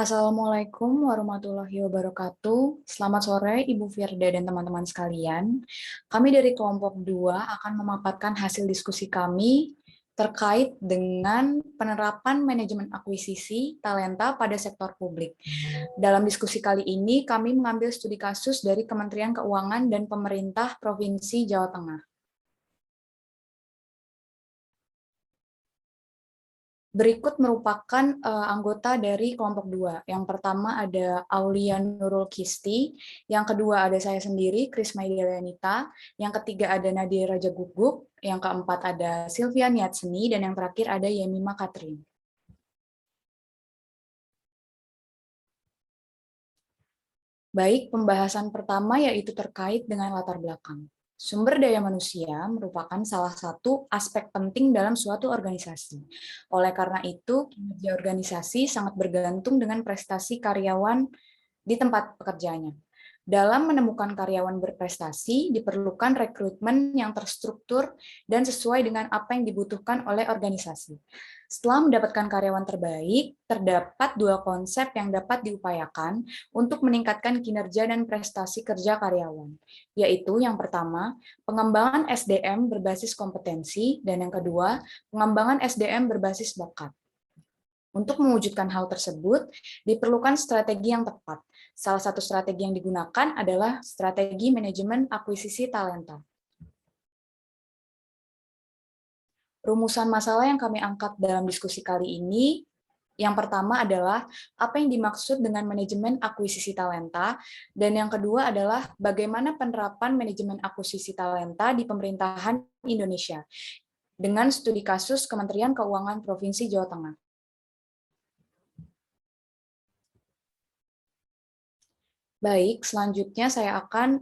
Assalamualaikum warahmatullahi wabarakatuh. Selamat sore Ibu Firda dan teman-teman sekalian. Kami dari kelompok 2 akan memaparkan hasil diskusi kami terkait dengan penerapan manajemen akuisisi talenta pada sektor publik. Dalam diskusi kali ini, kami mengambil studi kasus dari Kementerian Keuangan dan Pemerintah Provinsi Jawa Tengah. Berikut merupakan anggota dari kelompok 2. Yang pertama ada Aulia Nurul Kisti, yang kedua ada saya sendiri, Krismaida Leonita, yang ketiga ada Nadia Raja Guguk, yang keempat ada Sylvia Niatseni, dan yang terakhir ada Yemima Katrin. Baik, pembahasan pertama yaitu terkait dengan latar belakang. Sumber daya manusia merupakan salah satu aspek penting dalam suatu organisasi. Oleh karena itu, kinerja organisasi sangat bergantung dengan prestasi karyawan di tempat pekerjaannya. Dalam menemukan karyawan berprestasi, diperlukan rekrutmen yang terstruktur dan sesuai dengan apa yang dibutuhkan oleh organisasi. Setelah mendapatkan karyawan terbaik, terdapat dua konsep yang dapat diupayakan untuk meningkatkan kinerja dan prestasi kerja karyawan, yaitu yang pertama, pengembangan SDM berbasis kompetensi, dan yang kedua, pengembangan SDM berbasis bakat. Untuk mewujudkan hal tersebut, diperlukan strategi yang tepat. Salah satu strategi yang digunakan adalah strategi manajemen akuisisi talenta. Rumusan masalah yang kami angkat dalam diskusi kali ini, yang pertama adalah apa yang dimaksud dengan manajemen akuisisi talenta, dan yang kedua adalah bagaimana penerapan manajemen akuisisi talenta di pemerintahan Indonesia dengan studi kasus Kementerian Keuangan Provinsi Jawa Tengah. Baik, selanjutnya saya akan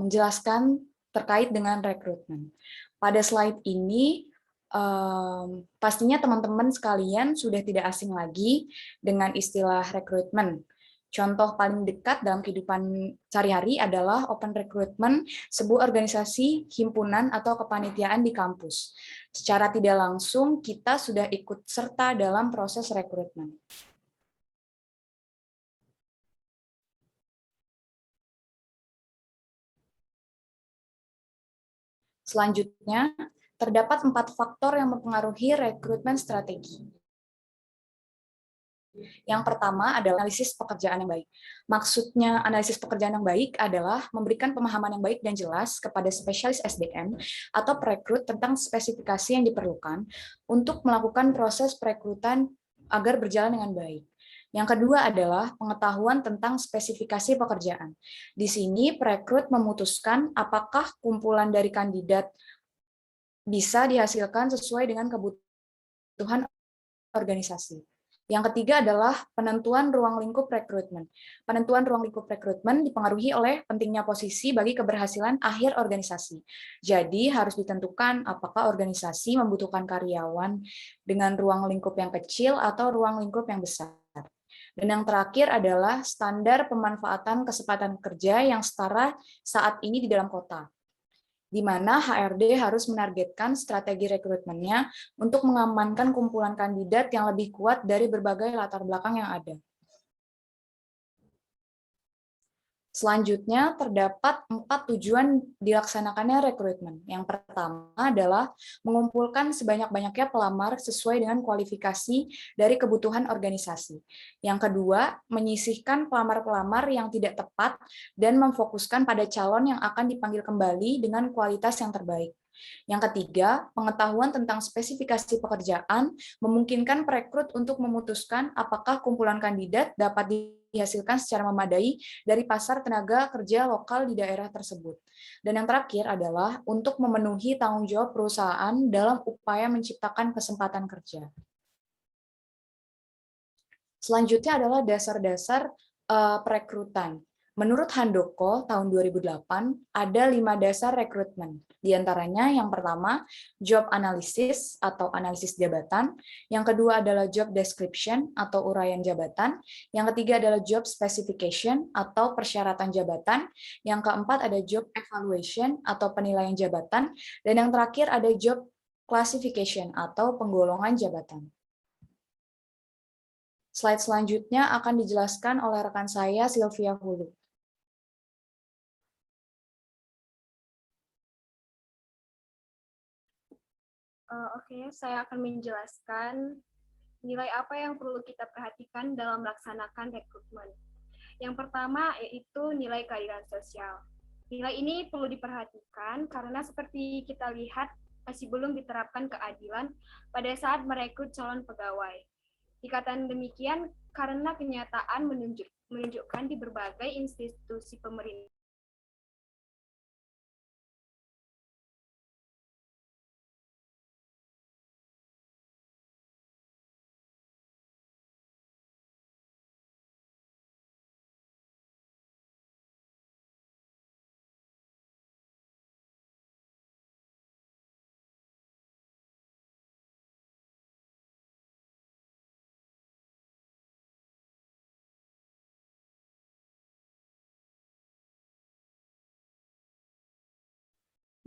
menjelaskan terkait dengan rekrutmen. Pada slide ini, pastinya teman-teman sekalian sudah tidak asing lagi dengan istilah rekrutmen. Contoh paling dekat dalam kehidupan sehari-hari adalah open recruitment, sebuah organisasi, himpunan, atau kepanitiaan di kampus. Secara tidak langsung, kita sudah ikut serta dalam proses rekrutmen. Selanjutnya, terdapat 4 faktor yang mempengaruhi rekrutmen strategi. Yang pertama adalah analisis pekerjaan yang baik. Maksudnya analisis pekerjaan yang baik adalah memberikan pemahaman yang baik dan jelas kepada spesialis SDM atau perekrut tentang spesifikasi yang diperlukan untuk melakukan proses perekrutan agar berjalan dengan baik. Yang kedua adalah pengetahuan tentang spesifikasi pekerjaan. Di sini perekrut memutuskan apakah kumpulan dari kandidat bisa dihasilkan sesuai dengan kebutuhan organisasi. Yang ketiga adalah penentuan ruang lingkup rekrutmen. Penentuan ruang lingkup rekrutmen dipengaruhi oleh pentingnya posisi bagi keberhasilan akhir organisasi. Jadi harus ditentukan apakah organisasi membutuhkan karyawan dengan ruang lingkup yang kecil atau ruang lingkup yang besar. Dan yang terakhir adalah standar pemanfaatan kesempatan kerja yang setara saat ini di dalam kota, di mana HRD harus menargetkan strategi rekrutmennya untuk mengamankan kumpulan kandidat yang lebih kuat dari berbagai latar belakang yang ada. Selanjutnya, terdapat 4 tujuan dilaksanakannya rekrutmen. Yang pertama adalah mengumpulkan sebanyak-banyaknya pelamar sesuai dengan kualifikasi dari kebutuhan organisasi. Yang kedua, menyisihkan pelamar-pelamar yang tidak tepat dan memfokuskan pada calon yang akan dipanggil kembali dengan kualitas yang terbaik. Yang ketiga, pengetahuan tentang spesifikasi pekerjaan memungkinkan perekrut untuk memutuskan apakah kumpulan kandidat dapat dihasilkan secara memadai dari pasar tenaga kerja lokal di daerah tersebut. Dan yang terakhir adalah untuk memenuhi tanggung jawab perusahaan dalam upaya menciptakan kesempatan kerja. Selanjutnya adalah dasar-dasar perekrutan. Menurut Handoko tahun 2008, ada 5 dasar rekrutmen. Di antaranya yang pertama, job analysis atau analisis jabatan. Yang kedua adalah job description atau uraian jabatan. Yang ketiga adalah job specification atau persyaratan jabatan. Yang keempat ada job evaluation atau penilaian jabatan. Dan yang terakhir ada job classification atau penggolongan jabatan. Slide selanjutnya akan dijelaskan oleh rekan saya, Sylvia Hulu. Oke, saya akan menjelaskan nilai apa yang perlu kita perhatikan dalam melaksanakan rekrutmen. Yang pertama yaitu nilai keadilan sosial. Nilai ini perlu diperhatikan karena seperti kita lihat masih belum diterapkan keadilan pada saat merekrut calon pegawai. Dikatakan demikian karena kenyataan menunjukkan di berbagai institusi pemerintah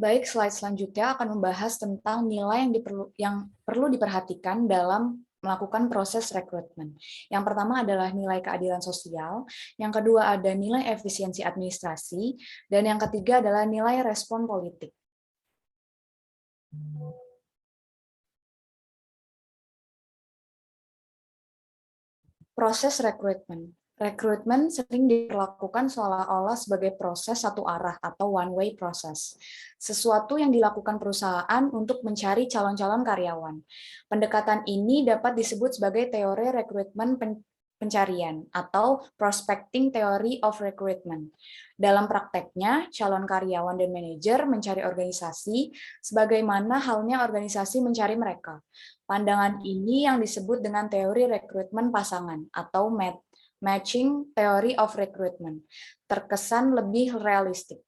Baik, slide selanjutnya akan membahas tentang nilai yang perlu diperhatikan dalam melakukan proses rekrutmen. Yang pertama adalah nilai keadilan sosial, yang kedua ada nilai efisiensi administrasi, dan yang ketiga adalah nilai respon politik. Proses rekrutmen. Rekrutmen sering dilakukan seolah-olah sebagai proses satu arah atau one-way process. Sesuatu yang dilakukan perusahaan untuk mencari calon-calon karyawan. Pendekatan ini dapat disebut sebagai teori rekrutmen pencarian atau prospecting theory of recruitment. Dalam prakteknya, calon karyawan dan manajer mencari organisasi sebagaimana halnya organisasi mencari mereka. Pandangan ini yang disebut dengan teori rekrutmen pasangan atau matching theory of recruitment, terkesan lebih realistik.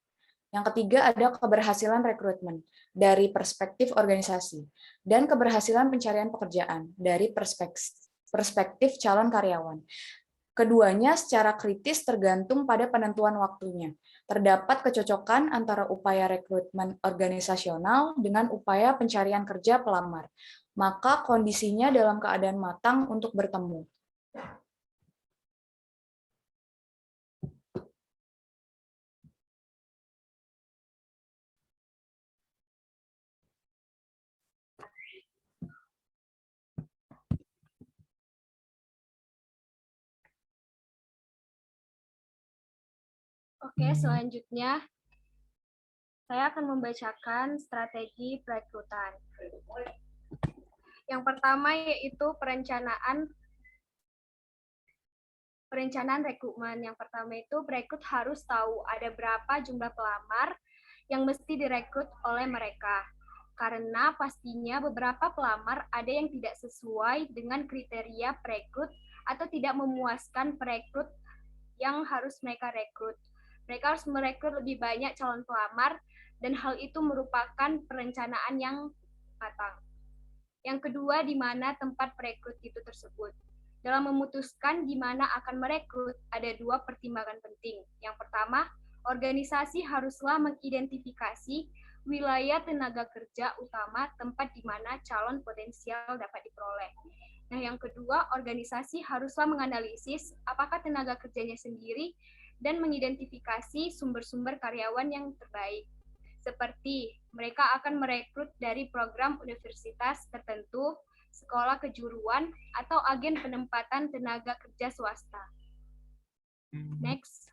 Yang ketiga ada keberhasilan rekrutmen dari perspektif organisasi dan keberhasilan pencarian pekerjaan dari perspektif calon karyawan. Keduanya secara kritis tergantung pada penentuan waktunya. Terdapat kecocokan antara upaya rekrutmen organisasional dengan upaya pencarian kerja pelamar. Maka kondisinya dalam keadaan matang untuk bertemu. Oke, selanjutnya saya akan membacakan strategi perekrutan. Yang pertama yaitu perencanaan rekrutmen. Yang pertama itu perekrut harus tahu ada berapa jumlah pelamar yang mesti direkrut oleh mereka. Karena pastinya beberapa pelamar ada yang tidak sesuai dengan kriteria perekrut atau tidak memuaskan perekrut yang harus mereka rekrut. Mereka harus merekrut lebih banyak calon pelamar dan hal itu merupakan perencanaan yang matang. Yang kedua, di mana tempat perekrut itu tersebut. Dalam memutuskan di mana akan merekrut, ada dua pertimbangan penting. Yang pertama, organisasi haruslah mengidentifikasi wilayah tenaga kerja utama tempat di mana calon potensial dapat diperoleh. Nah, yang kedua, organisasi haruslah menganalisis apakah tenaga kerjanya sendiri dan mengidentifikasi sumber-sumber karyawan yang terbaik. Seperti mereka akan merekrut dari program universitas tertentu, sekolah kejuruan, atau agen penempatan tenaga kerja swasta. Next.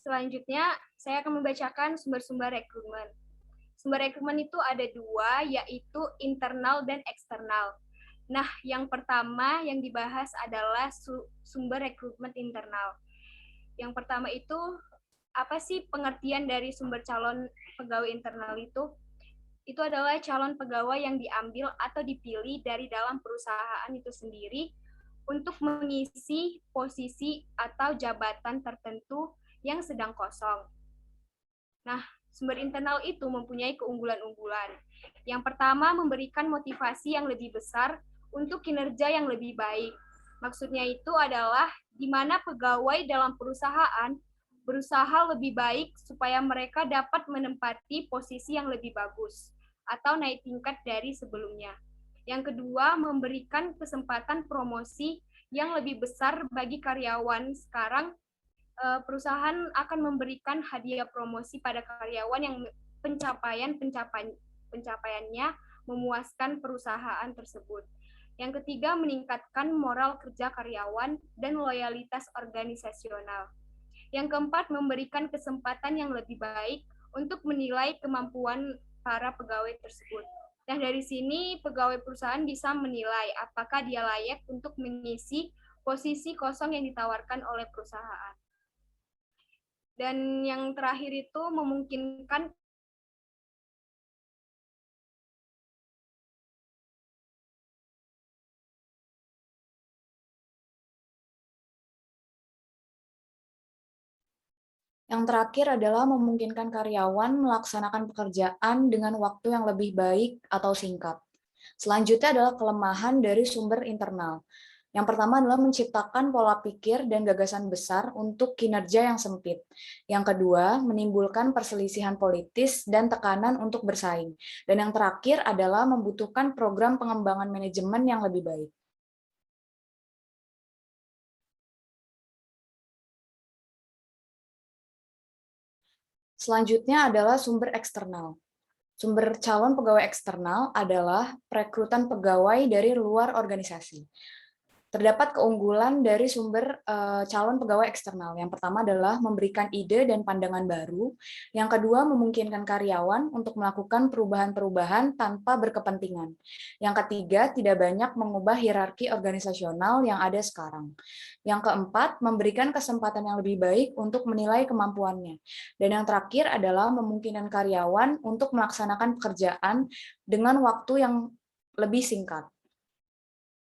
Selanjutnya, saya akan membacakan sumber-sumber rekrutmen. Sumber rekrutmen itu ada dua, yaitu internal dan eksternal. Nah, yang pertama yang dibahas adalah sumber rekrutmen internal. Yang pertama itu, apa sih pengertian dari sumber calon pegawai internal itu? Itu adalah calon pegawai yang diambil atau dipilih dari dalam perusahaan itu sendiri untuk mengisi posisi atau jabatan tertentu yang sedang kosong. Nah, Sumber internal itu mempunyai keunggulan-unggulan. Yang pertama, memberikan motivasi yang lebih besar untuk kinerja yang lebih baik. Maksudnya itu adalah di mana pegawai dalam perusahaan berusaha lebih baik supaya mereka dapat menempati posisi yang lebih bagus atau naik tingkat dari sebelumnya. Yang kedua, memberikan kesempatan promosi yang lebih besar bagi karyawan. Sekarang perusahaan akan memberikan hadiah promosi pada karyawan yang pencapaiannya memuaskan perusahaan tersebut. Yang ketiga, meningkatkan moral kerja karyawan dan loyalitas organisasional. Yang keempat, memberikan kesempatan yang lebih baik untuk menilai kemampuan para pegawai tersebut. Dan dari sini pegawai perusahaan bisa menilai apakah dia layak untuk mengisi posisi kosong yang ditawarkan oleh perusahaan. Dan yang terakhir itu memungkinkan Yang terakhir adalah memungkinkan karyawan melaksanakan pekerjaan dengan waktu yang lebih baik atau singkat. Selanjutnya adalah kelemahan dari sumber internal. Yang pertama adalah menciptakan pola pikir dan gagasan besar untuk kinerja yang sempit. Yang kedua, menimbulkan perselisihan politis dan tekanan untuk bersaing. Dan yang terakhir adalah membutuhkan program pengembangan manajemen yang lebih baik. Selanjutnya adalah sumber eksternal. Sumber calon pegawai eksternal adalah perekrutan pegawai dari luar organisasi. Terdapat keunggulan dari sumber calon pegawai eksternal. Yang pertama adalah memberikan ide dan pandangan baru. Yang kedua, memungkinkan karyawan untuk melakukan perubahan-perubahan tanpa berkepentingan. Yang ketiga, tidak banyak mengubah hierarki organisasional yang ada sekarang. Yang keempat, memberikan kesempatan yang lebih baik untuk menilai kemampuannya. Dan yang terakhir adalah memungkinkan karyawan untuk melaksanakan pekerjaan dengan waktu yang lebih singkat.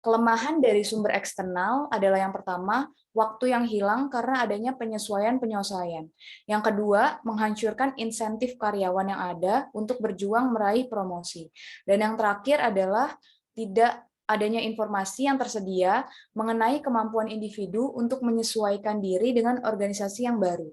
Kelemahan dari sumber eksternal adalah yang pertama, waktu yang hilang karena adanya penyesuaian-penyesuaian. Yang kedua, menghancurkan insentif karyawan yang ada untuk berjuang meraih promosi. Dan yang terakhir adalah tidak adanya informasi yang tersedia mengenai kemampuan individu untuk menyesuaikan diri dengan organisasi yang baru.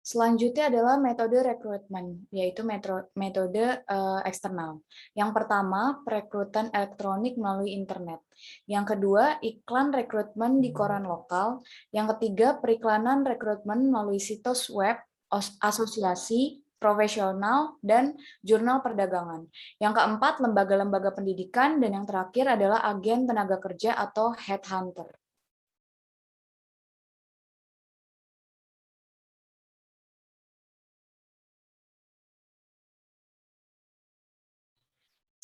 Selanjutnya adalah metode rekrutmen, yaitu metode eksternal. Yang pertama, perekrutan elektronik melalui internet. Yang kedua, iklan rekrutmen di koran lokal. Yang ketiga, periklanan rekrutmen melalui situs web, asosiasi, profesional, dan jurnal perdagangan. Yang keempat, lembaga-lembaga pendidikan. Dan yang terakhir adalah agen tenaga kerja atau headhunter.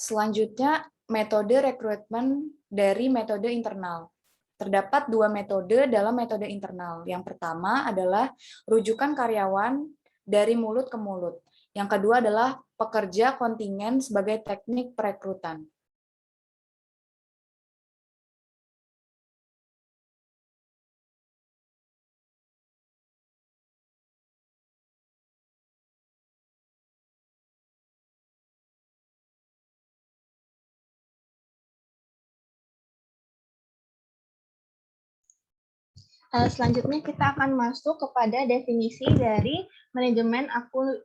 Selanjutnya, metode rekrutmen dari metode internal. Terdapat dua metode dalam metode internal. Yang pertama adalah rujukan karyawan dari mulut ke mulut. Yang kedua adalah pekerja kontingen sebagai teknik perekrutan. Selanjutnya kita akan masuk kepada definisi dari manajemen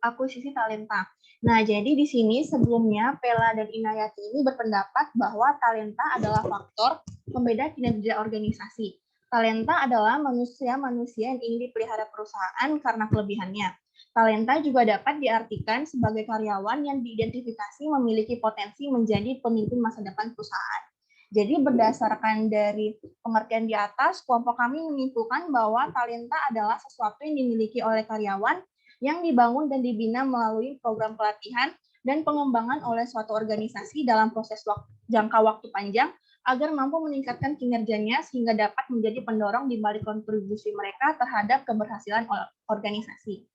akuisisi talenta. Nah, jadi di sini sebelumnya Pela dan Inayati ini berpendapat bahwa talenta adalah faktor pembeda kinerja organisasi. Talenta adalah manusia-manusia yang ingin dipelihara perusahaan karena kelebihannya. Talenta juga dapat diartikan sebagai karyawan yang diidentifikasi memiliki potensi menjadi pemimpin masa depan perusahaan. Jadi berdasarkan dari pengertian di atas, kelompok kami menyimpulkan bahwa talenta adalah sesuatu yang dimiliki oleh karyawan yang dibangun dan dibina melalui program pelatihan dan pengembangan oleh suatu organisasi dalam proses jangka waktu panjang agar mampu meningkatkan kinerjanya sehingga dapat menjadi pendorong di balik kontribusi mereka terhadap keberhasilan organisasi.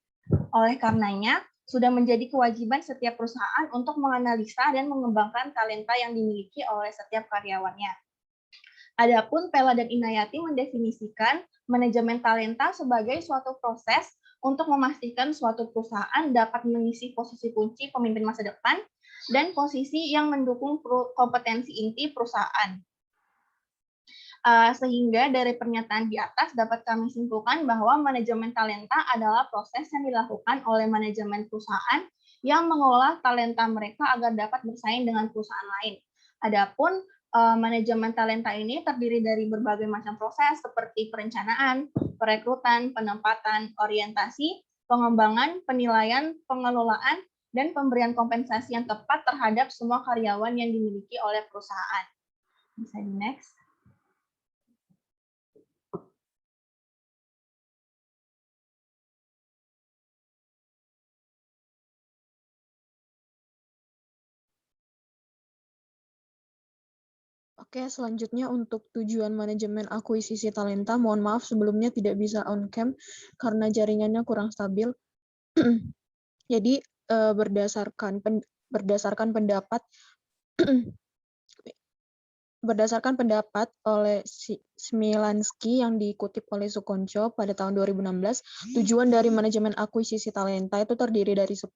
Oleh karenanya, sudah menjadi kewajiban setiap perusahaan untuk menganalisa dan mengembangkan talenta yang dimiliki oleh setiap karyawannya. Adapun Pela dan Inayati mendefinisikan manajemen talenta sebagai suatu proses untuk memastikan suatu perusahaan dapat mengisi posisi kunci pemimpin masa depan dan posisi yang mendukung kompetensi inti perusahaan. Sehingga dari pernyataan di atas dapat kami simpulkan bahwa manajemen talenta adalah proses yang dilakukan oleh manajemen perusahaan yang mengolah talenta mereka agar dapat bersaing dengan perusahaan lain. Adapun manajemen talenta ini terdiri dari berbagai macam proses seperti perencanaan, perekrutan, penempatan, orientasi, pengembangan, penilaian, pengelolaan, dan pemberian kompensasi yang tepat terhadap semua karyawan yang dimiliki oleh perusahaan. Bisa di next. Oke, selanjutnya untuk tujuan manajemen akuisisi talenta, mohon maaf sebelumnya tidak bisa on-cam karena jaringannya kurang stabil. Jadi berdasarkan pendapat oleh Smilansky yang dikutip oleh Sukonco pada tahun 2016, tujuan dari manajemen akuisisi talenta itu terdiri dari 10.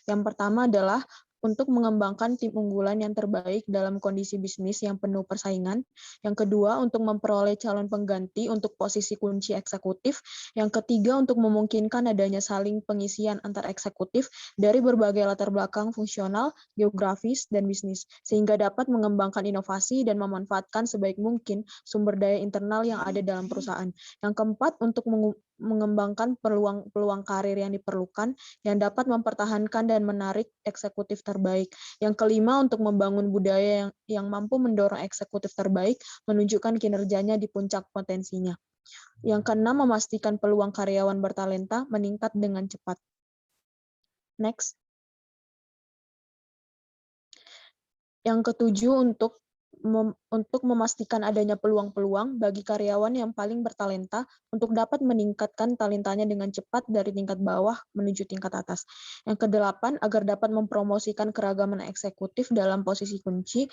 Yang pertama adalah untuk mengembangkan tim unggulan yang terbaik dalam kondisi bisnis yang penuh persaingan. Yang kedua, untuk memperoleh calon pengganti untuk posisi kunci eksekutif. Yang ketiga, untuk memungkinkan adanya saling pengisian antar eksekutif dari berbagai latar belakang fungsional, geografis, dan bisnis, sehingga dapat mengembangkan inovasi dan memanfaatkan sebaik mungkin sumber daya internal yang ada dalam perusahaan. Yang keempat, untuk mengembangkan peluang karir yang diperlukan yang dapat mempertahankan dan menarik eksekutif terbaik. Yang kelima, untuk membangun budaya yang mampu mendorong eksekutif terbaik menunjukkan kinerjanya di puncak potensinya. Yang keenam, memastikan peluang karyawan bertalenta meningkat dengan cepat. Next. Yang ketujuh, untuk memastikan adanya peluang-peluang bagi karyawan yang paling bertalenta untuk dapat meningkatkan talentanya dengan cepat dari tingkat bawah menuju tingkat atas. Yang kedelapan, agar dapat mempromosikan keragaman eksekutif dalam posisi kunci.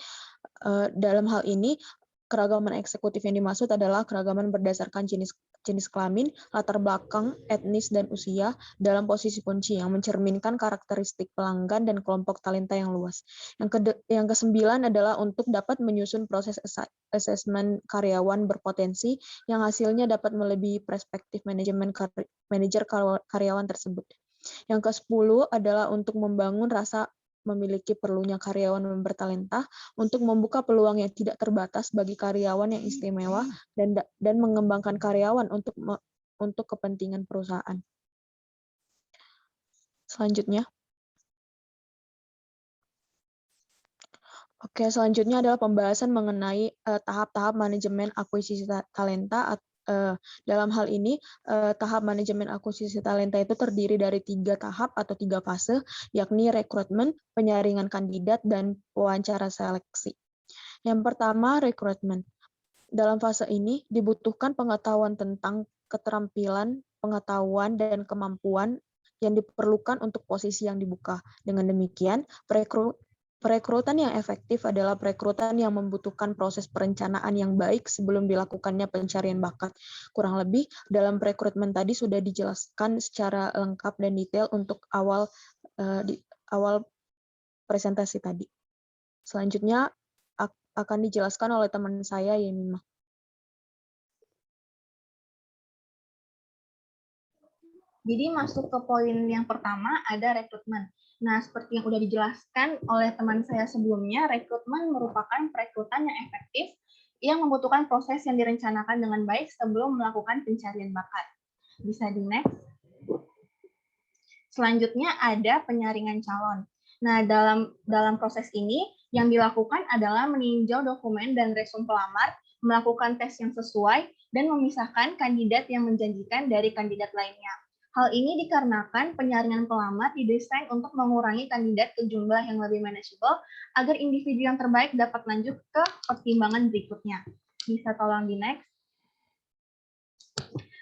Dalam hal ini, keragaman eksekutif yang dimaksud adalah keragaman berdasarkan jenis kelamin, latar belakang, etnis, dan usia dalam posisi kunci yang mencerminkan karakteristik pelanggan dan kelompok talenta yang luas. Yang kesembilan adalah untuk dapat menyusun proses asesmen karyawan berpotensi yang hasilnya dapat melebihi perspektif manajer karyawan tersebut. Yang ke-10 adalah untuk membangun rasa memiliki perlunya karyawan bertalenta untuk membuka peluang yang tidak terbatas bagi karyawan yang istimewa dan mengembangkan karyawan untuk kepentingan perusahaan. Selanjutnya. Oke, selanjutnya adalah pembahasan mengenai tahap-tahap manajemen akuisisi talenta. Dalam hal ini, tahap manajemen akuisisi talenta itu terdiri dari 3 tahap atau 3 fase, yakni rekrutmen, penyaringan kandidat, dan wawancara seleksi. Yang pertama, rekrutmen. Dalam fase ini, dibutuhkan pengetahuan tentang keterampilan, pengetahuan, dan kemampuan yang diperlukan untuk posisi yang dibuka. Dengan demikian, perekrutan yang efektif adalah perekrutan yang membutuhkan proses perencanaan yang baik sebelum dilakukannya pencarian bakat. Kurang lebih, dalam perekrutmen tadi sudah dijelaskan secara lengkap dan detail untuk awal presentasi tadi. Selanjutnya akan dijelaskan oleh teman saya, Yemimah. Jadi masuk ke poin yang pertama, ada rekrutmen. Nah, seperti yang sudah dijelaskan oleh teman saya sebelumnya, rekrutmen merupakan perekrutan yang efektif yang membutuhkan proses yang direncanakan dengan baik sebelum melakukan pencarian bakat. Bisa di next. Selanjutnya ada penyaringan calon. Nah, dalam proses ini yang dilakukan adalah meninjau dokumen dan resume pelamar, melakukan tes yang sesuai, dan memisahkan kandidat yang menjanjikan dari kandidat lainnya. Hal ini dikarenakan penyaringan pelamar didesain untuk mengurangi kandidat ke jumlah yang lebih manageable agar individu yang terbaik dapat lanjut ke pertimbangan berikutnya. Bisa tolong di next.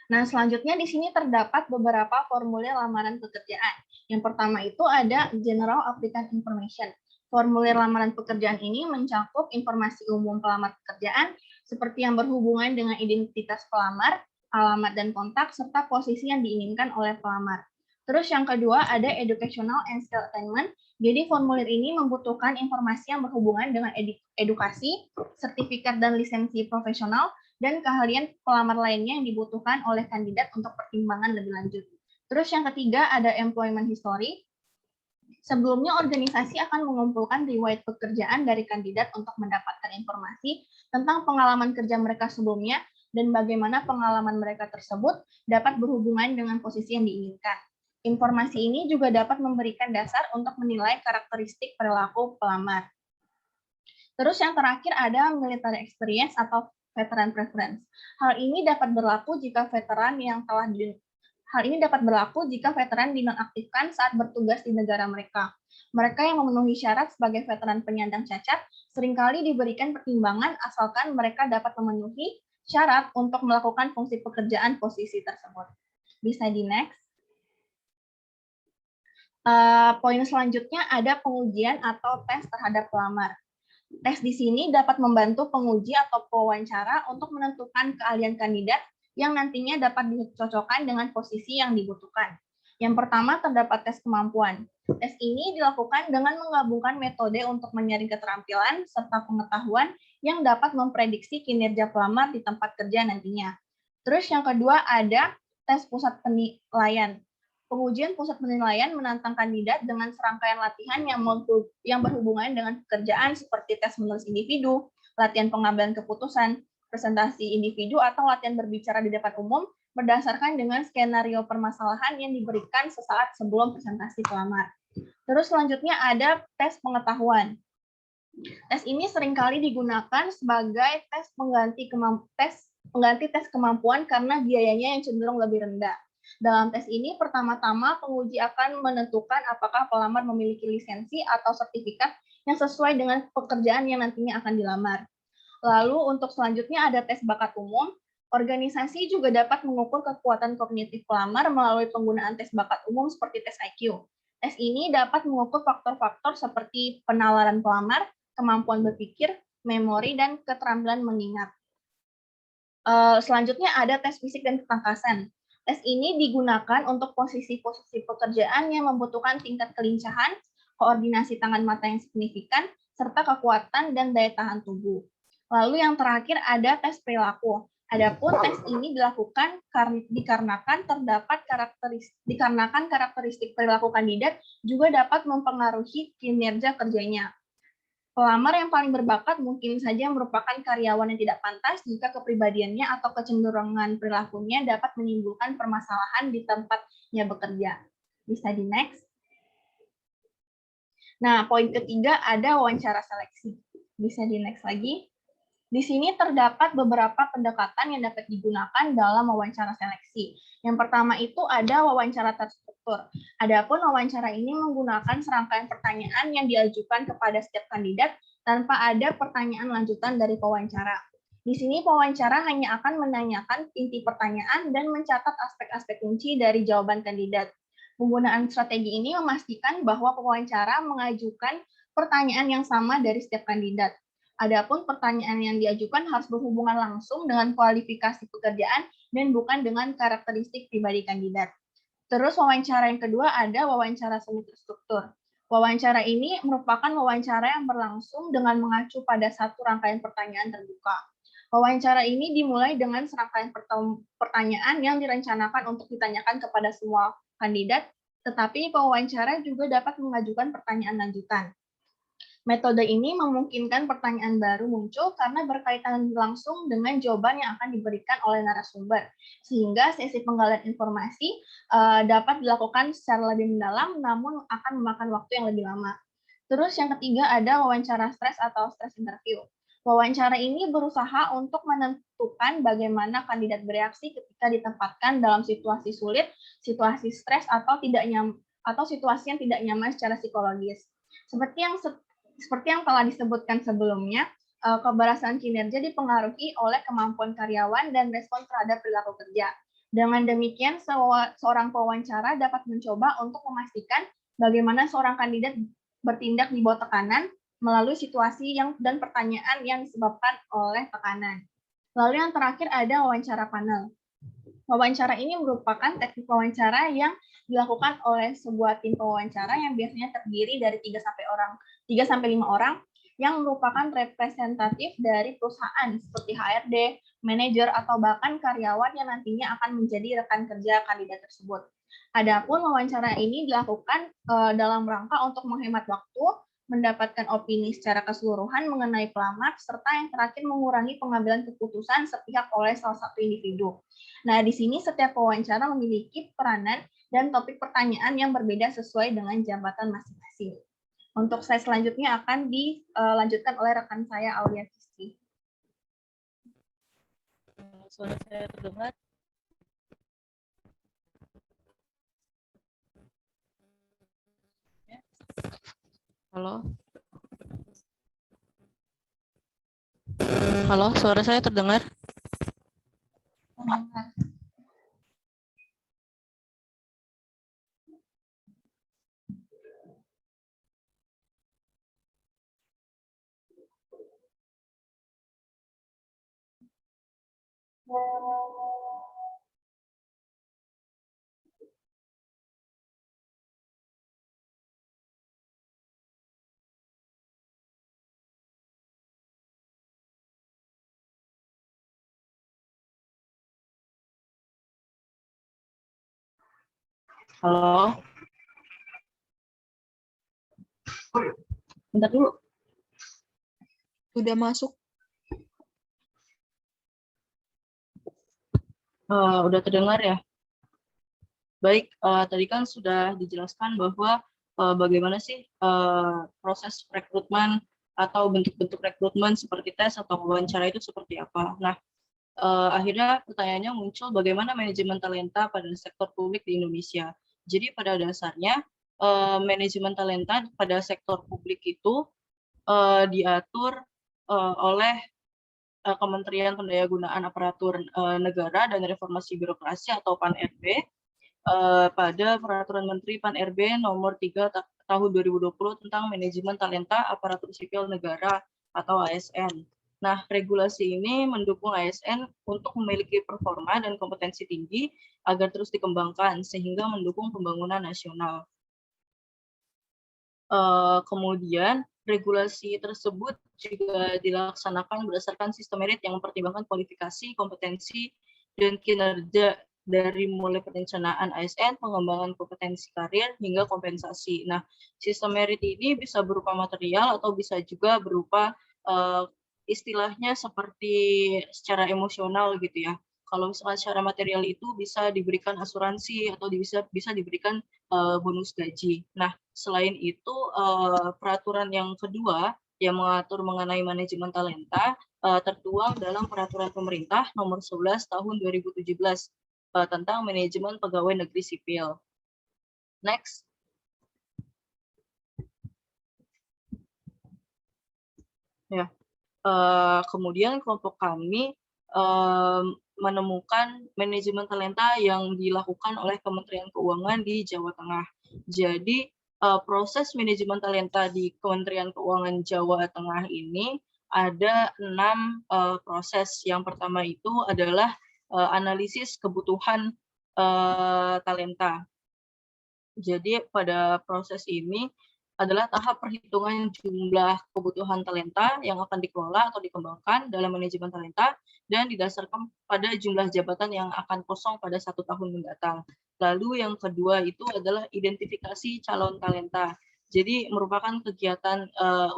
Nah, selanjutnya di sini terdapat beberapa formulir lamaran pekerjaan. Yang pertama itu ada General Applicant Information. Formulir lamaran pekerjaan ini mencakup informasi umum pelamar pekerjaan seperti yang berhubungan dengan identitas pelamar, alamat dan kontak, serta posisi yang diinginkan oleh pelamar. Terus yang kedua ada Educational and Skill Attainment. Jadi formulir ini membutuhkan informasi yang berhubungan dengan edukasi, sertifikat dan lisensi profesional, dan keahlian pelamar lainnya yang dibutuhkan oleh kandidat untuk pertimbangan lebih lanjut. Terus yang ketiga ada Employment History. Sebelumnya organisasi akan mengumpulkan riwayat pekerjaan dari kandidat untuk mendapatkan informasi tentang pengalaman kerja mereka sebelumnya dan bagaimana pengalaman mereka tersebut dapat berhubungan dengan posisi yang diinginkan. Informasi ini juga dapat memberikan dasar untuk menilai karakteristik perilaku pelamar. Terus yang terakhir ada military experience atau veteran preference. Hal ini dapat berlaku jika veteran dinonaktifkan saat bertugas di negara mereka. Mereka yang memenuhi syarat sebagai veteran penyandang cacat seringkali diberikan pertimbangan asalkan mereka dapat memenuhi syarat untuk melakukan fungsi pekerjaan posisi tersebut. Bisa di next. Poin selanjutnya ada pengujian atau tes terhadap pelamar. Tes di sini dapat membantu penguji atau pewawancara untuk menentukan keahlian kandidat yang nantinya dapat dicocokkan dengan posisi yang dibutuhkan. Yang pertama terdapat tes kemampuan. Tes ini dilakukan dengan menggabungkan metode untuk menyaring keterampilan serta pengetahuan yang dapat memprediksi kinerja pelamar di tempat kerja nantinya. Terus yang kedua ada tes pusat penilaian. Pengujian pusat penilaian menantang kandidat dengan serangkaian latihan yang berhubungan dengan pekerjaan seperti tes menulis individu, latihan pengambilan keputusan, presentasi individu, atau latihan berbicara di depan umum berdasarkan dengan skenario permasalahan yang diberikan sesaat sebelum presentasi pelamar. Terus selanjutnya ada tes pengetahuan. Tes ini seringkali digunakan sebagai tes pengganti tes kemampuan karena biayanya yang cenderung lebih rendah. Dalam tes ini, pertama-tama penguji akan menentukan apakah pelamar memiliki lisensi atau sertifikat yang sesuai dengan pekerjaan yang nantinya akan dilamar. Lalu untuk selanjutnya ada tes bakat umum. Organisasi juga dapat mengukur kekuatan kognitif pelamar melalui penggunaan tes bakat umum seperti tes IQ. Tes ini dapat mengukur faktor-faktor seperti penalaran pelamar, kemampuan berpikir, memori, dan keterampilan mengingat. Selanjutnya ada tes fisik dan ketangkasan. Tes ini digunakan untuk posisi-posisi pekerjaan yang membutuhkan tingkat kelincahan, koordinasi tangan mata yang signifikan, serta kekuatan dan daya tahan tubuh. Lalu yang terakhir ada tes perilaku. Adapun tes ini dilakukan dikarenakan karakteristik perilaku kandidat juga dapat mempengaruhi kinerja kerjanya. Pelamar yang paling berbakat mungkin saja merupakan karyawan yang tidak pantas jika kepribadiannya atau kecenderungan perilakunya dapat menimbulkan permasalahan di tempatnya bekerja. Bisa di next. Nah, poin ketiga ada wawancara seleksi. Bisa di next lagi. Di sini terdapat beberapa pendekatan yang dapat digunakan dalam wawancara seleksi. Yang pertama itu ada wawancara terstruktur. Adapun wawancara ini menggunakan serangkaian pertanyaan yang diajukan kepada setiap kandidat tanpa ada pertanyaan lanjutan dari pewawancara. Di sini pewawancara hanya akan menanyakan inti pertanyaan dan mencatat aspek-aspek kunci dari jawaban kandidat. Penggunaan strategi ini memastikan bahwa pewawancara mengajukan pertanyaan yang sama dari setiap kandidat. Adapun pertanyaan yang diajukan harus berhubungan langsung dengan kualifikasi pekerjaan dan bukan dengan karakteristik pribadi kandidat. Terus wawancara yang kedua ada wawancara semi terstruktur. Wawancara ini merupakan wawancara yang berlangsung dengan mengacu pada satu rangkaian pertanyaan terbuka. Wawancara ini dimulai dengan serangkaian pertanyaan yang direncanakan untuk ditanyakan kepada semua kandidat Tetapi pewawancara juga dapat mengajukan pertanyaan lanjutan. Metode ini memungkinkan pertanyaan baru muncul karena berkaitan langsung dengan jawaban yang akan diberikan oleh narasumber, sehingga sesi penggalian informasi dapat dilakukan secara lebih mendalam, namun akan memakan waktu yang lebih lama. Terus yang ketiga ada wawancara stres atau stress interview. Wawancara ini berusaha untuk menentukan bagaimana kandidat bereaksi ketika ditempatkan dalam situasi sulit, situasi stres atau situasi yang tidak nyaman secara psikologis. Seperti yang telah disebutkan sebelumnya, keberhasilan kinerja dipengaruhi oleh kemampuan karyawan dan respon terhadap perilaku kerja. Dengan demikian, seorang pewawancara dapat mencoba untuk memastikan bagaimana seorang kandidat bertindak di bawah tekanan melalui situasi dan pertanyaan yang disebabkan oleh tekanan. Lalu yang terakhir ada wawancara panel. Wawancara ini merupakan teknik wawancara yang dilakukan oleh sebuah tim pewawancara yang biasanya terdiri dari 3 sampai 5 orang yang merupakan representatif dari perusahaan seperti HRD, manajer, atau bahkan karyawan yang nantinya akan menjadi rekan kerja kandidat tersebut. Adapun wawancara ini dilakukan dalam rangka untuk menghemat waktu, mendapatkan opini secara keseluruhan mengenai pelamar, serta yang terakhir mengurangi pengambilan keputusan sepihak oleh salah satu individu. Nah, di sini setiap wawancara memiliki peranan dan topik pertanyaan yang berbeda sesuai dengan jabatan masing-masing. Untuk slide selanjutnya akan dilanjutkan oleh rekan saya, Aulia Kisti. Suara saya terdengar? Halo? Halo, suara saya terdengar? Halo? Bentar dulu. Sudah masuk. Udah terdengar ya? Baik, tadi kan sudah dijelaskan bahwa bagaimana sih proses rekrutmen atau bentuk-bentuk rekrutmen seperti tes atau wawancara itu seperti apa. Nah, akhirnya pertanyaannya muncul bagaimana manajemen talenta pada sektor publik di Indonesia. Jadi pada dasarnya manajemen talenta pada sektor publik itu diatur oleh Kementerian Pendayagunaan Aparatur Negara dan Reformasi Birokrasi atau PAN-RB pada Peraturan Menteri PAN-RB nomor 3 tahun 2020 tentang manajemen talenta aparatur sipil negara atau ASN. Nah, regulasi ini mendukung ASN untuk memiliki performa dan kompetensi tinggi agar terus dikembangkan sehingga mendukung pembangunan nasional. Kemudian regulasi tersebut juga dilaksanakan berdasarkan sistem merit yang mempertimbangkan kualifikasi, kompetensi, dan kinerja dari mulai perencanaan ASN, pengembangan kompetensi karir, hingga kompensasi. Nah, sistem merit ini bisa berupa material atau bisa juga berupa istilahnya seperti secara emosional gitu ya. Kalau misalkan secara material itu bisa diberikan asuransi atau bisa diberikan bonus gaji. Nah, selain itu peraturan yang kedua yang mengatur mengenai manajemen talenta tertuang dalam peraturan pemerintah nomor 11 tahun 2017 tentang manajemen pegawai negeri sipil. Next. Ya. Kemudian kelompok kami menemukan manajemen talenta yang dilakukan oleh Kementerian Keuangan di Jawa Tengah. Jadi proses manajemen talenta di Kementerian Keuangan Jawa Tengah ini ada 6 proses. Yang pertama itu adalah analisis kebutuhan talenta. Jadi pada proses ini adalah tahap perhitungan jumlah kebutuhan talenta yang akan dikelola atau dikembangkan dalam manajemen talenta dan didasarkan pada jumlah jabatan yang akan kosong pada 1 tahun mendatang. Lalu yang kedua itu adalah identifikasi calon talenta. Jadi merupakan kegiatan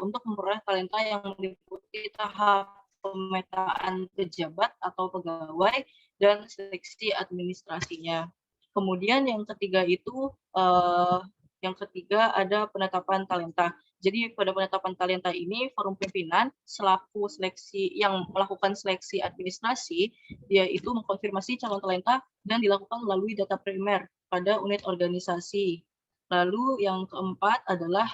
untuk memperoleh talenta yang meliputi tahap pemetaan pejabat atau pegawai dan seleksi administrasinya. Kemudian yang ketiga itu ada penetapan talenta. Jadi pada penetapan talenta ini, forum pimpinan selaku seleksi yang melakukan seleksi administrasi, dia itu mengkonfirmasi calon talenta dan dilakukan melalui data primer pada unit organisasi. Lalu yang keempat adalah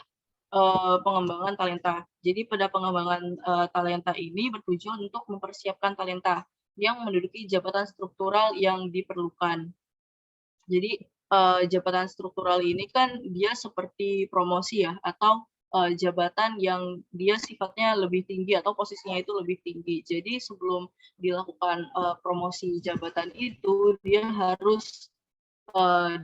pengembangan talenta. Jadi pada pengembangan talenta ini bertujuan untuk mempersiapkan talenta yang menduduki jabatan struktural yang diperlukan. Jadi jabatan struktural ini kan dia seperti promosi ya, atau jabatan yang dia sifatnya lebih tinggi atau posisinya itu lebih tinggi. Jadi sebelum dilakukan promosi jabatan itu, dia harus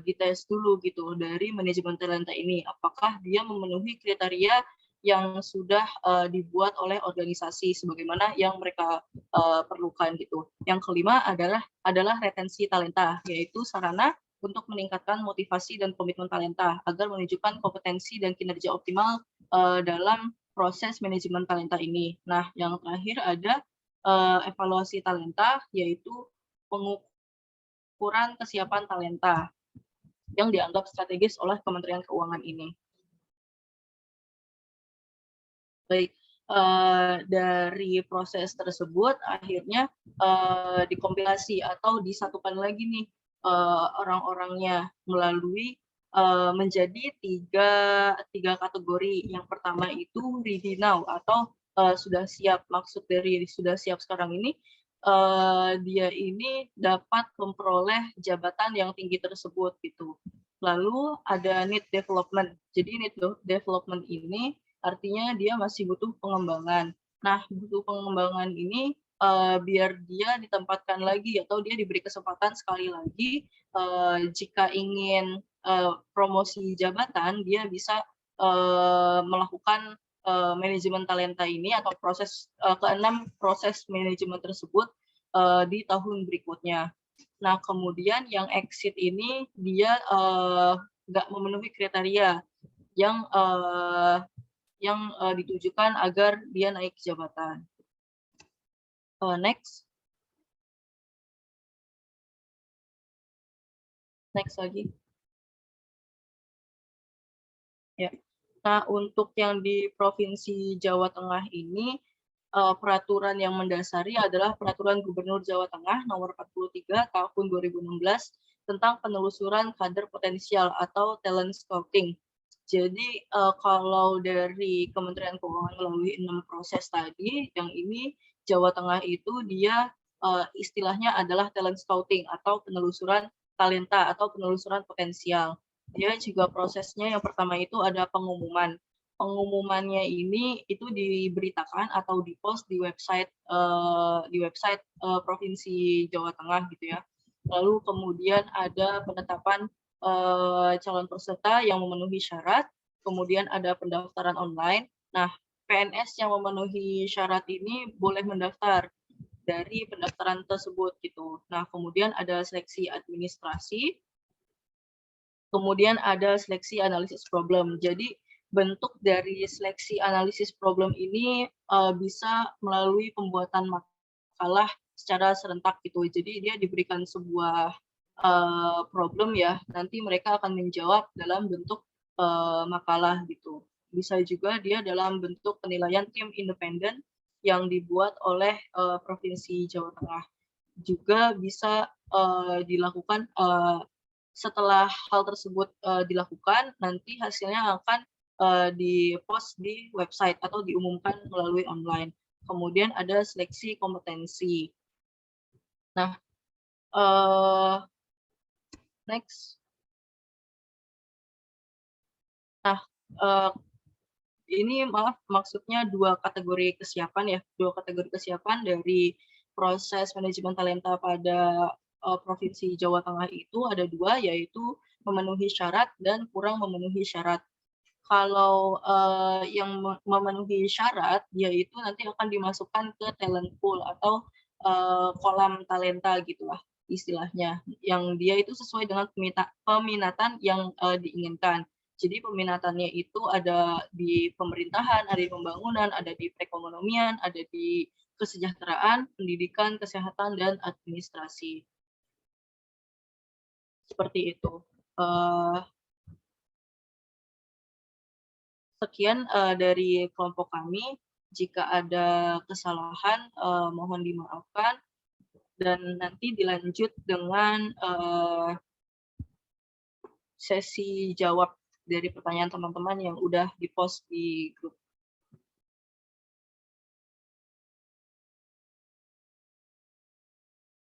dites dulu gitu dari manajemen talenta ini, apakah dia memenuhi kriteria yang sudah dibuat oleh organisasi sebagaimana yang mereka perlukan gitu. Yang kelima adalah retensi talenta, yaitu sarana untuk meningkatkan motivasi dan komitmen talenta agar menunjukkan kompetensi dan kinerja optimal dalam proses manajemen talenta ini. Nah, yang terakhir ada evaluasi talenta, yaitu pengukuran kesiapan talenta yang dianggap strategis oleh Kementerian Keuangan ini. Baik, dari proses tersebut akhirnya dikompilasi atau disatukan lagi nih orang-orangnya melalui menjadi tiga kategori. Yang pertama itu ready now atau sudah siap. Maksud dari sudah siap sekarang ini, dia ini dapat memperoleh jabatan yang tinggi tersebut gitu. Lalu ada need development. Jadi need development ini artinya dia masih butuh pengembangan. Nah, butuh pengembangan ini biar dia ditempatkan lagi atau dia diberi kesempatan sekali lagi jika ingin promosi jabatan, dia bisa melakukan manajemen talenta ini atau proses keenam proses manajemen tersebut di tahun berikutnya. Nah, kemudian yang exit ini dia nggak memenuhi kriteria yang ditujukan agar dia naik jabatan. Next lagi. Ya. Nah, untuk yang di Provinsi Jawa Tengah ini, peraturan yang mendasari adalah Peraturan Gubernur Jawa Tengah Nomor 43 Tahun 2016 tentang penelusuran kader potensial atau talent scouting. Jadi kalau dari Kementerian Keuangan melalui 6 proses tadi, yang ini Jawa Tengah itu dia istilahnya adalah talent scouting atau penelusuran talenta atau penelusuran potensial. Dia juga prosesnya yang pertama itu ada pengumuman. Pengumumannya ini itu diberitakan atau dipost di website Provinsi Jawa Tengah gitu ya. Lalu kemudian ada penetapan calon peserta yang memenuhi syarat, kemudian ada pendaftaran online. Nah, PNS yang memenuhi syarat ini boleh mendaftar dari pendaftaran tersebut gitu. Nah, kemudian ada seleksi administrasi, kemudian ada seleksi analisis problem. Jadi bentuk dari seleksi analisis problem ini bisa melalui pembuatan makalah secara serentak gitu. Jadi dia diberikan sebuah problem ya, nanti mereka akan menjawab dalam bentuk makalah gitu. Bisa juga dia dalam bentuk penilaian tim independen yang dibuat oleh Provinsi Jawa Tengah. Juga bisa dilakukan setelah hal tersebut dilakukan, nanti hasilnya akan di-post di website atau diumumkan melalui online. Kemudian ada seleksi kompetensi. Nah, next. Nah, ini maksudnya dua kategori kesiapan ya, dua kategori kesiapan dari proses manajemen talenta pada Provinsi Jawa Tengah itu ada dua, yaitu memenuhi syarat dan kurang memenuhi syarat. Kalau yang memenuhi syarat, yaitu nanti akan dimasukkan ke talent pool atau kolam talenta gitulah istilahnya, yang dia itu sesuai dengan peminatan yang diinginkan. Jadi peminatannya itu ada di pemerintahan, ada di pembangunan, ada di perekonomian, ada di kesejahteraan, pendidikan, kesehatan, dan administrasi. Seperti itu. Sekian dari kelompok kami. Jika ada kesalahan, mohon dimaafkan. Dan nanti dilanjut dengan sesi jawab dari pertanyaan teman-teman yang udah di-post di grup.